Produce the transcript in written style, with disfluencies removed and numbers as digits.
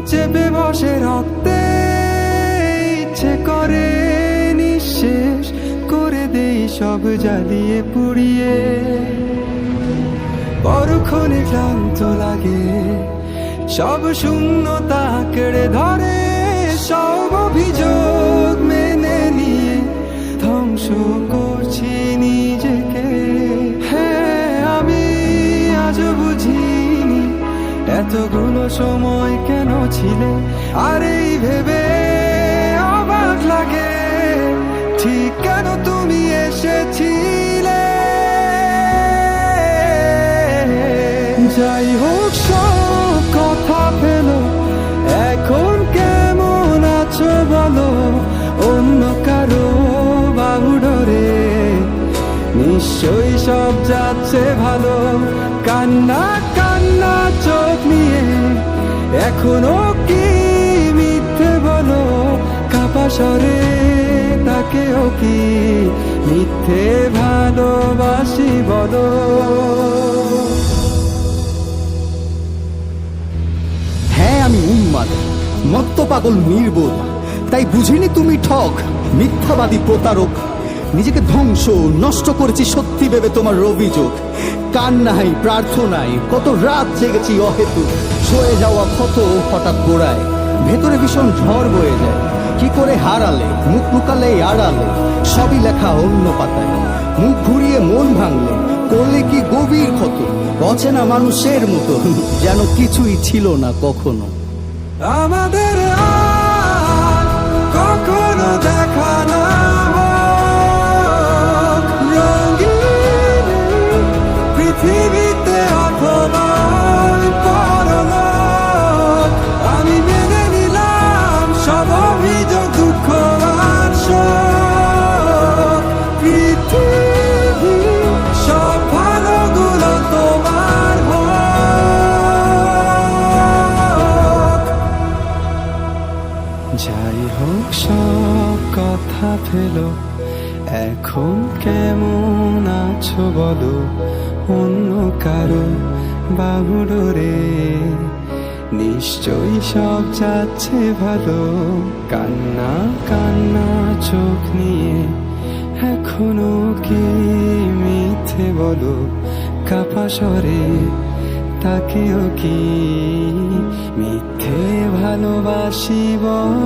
চেপে বসে রক্তে, ইচ্ছে করে নিঃশেষ করে দেই সব জ্বালিয়ে পুড়িয়ে। পরক্ষণে ক্লান্ত লাগে, সব শূন্যতা কেড়ে ধরে, সব অভিযোগ মেনে নিয়ে ধ্বংস করছি নিজেকে। হ্যাঁ, আমি আজও বুঝিনি এতগুলো সময় কেন ছিলে, আর এই ভেবে অবাক লাগে ঠিক কেন তুমি এসেছিলে। যাই হোক সব কথা পেলো, এখন কেমন আছো বলো, অন্য কারো বাহুডোরে নিশ্চয়ই সব যাচ্ছে ভালো। কান্না কান্না চোখ নিয়ে এখনো কি মিথ্যে বলো, কাপা স্বরে তাকেও কি মিথ্যে ভালোবাসি বলো। হ্যাঁ, আমি উন্মাদ, মত্ত পাগল, নির্বোধ, তাই বুঝিনি তুমি ঠক, মিথ্যাবাদী, প্রতারক। নিজেকে ধ্বংস নষ্ট করেছি সত্যি ভেবে তোমার অভিযোগ। কান্নাই প্রার্থনায় কত রাত জেগেছি অহেতুক। সয়ে যাওয়া ক্ষত হঠাৎ গোড়ায়, ভেতরে ভীষণ ঝড় বয়ে যায়। কি করে হারালে, মুখ লুকালে আড়ালে, সবই লেখা অন্য পাতায়। মুখ ঘুরিয়ে মন ভাঙলে করলে কি গভীর ক্ষত, অচেনা মানুষের মতো যেন কিছুই ছিল না কখনো। আমাদের আর কখনো দেখা না হোক রঙিন পৃথিবীতে অথবা পরলোক। আমি মেনে নিলাম সব অভিযোগ, দুঃখ আর শোক। পৃথিবী সব ভালোগুলো তোমার হোক। যাই হোক সব কথা ফেলো, এখন কেমন আছো বলো, অন্য কারো বাহুডোরে নিশ্চয়ই সব যাচ্ছে ভালো। কান্না কান্না চোখ নিয়ে এখনো কি মিথ্যে বলো, কাপা স্বরে তাকেও কি মিথ্যে ভালোবাসি বলো।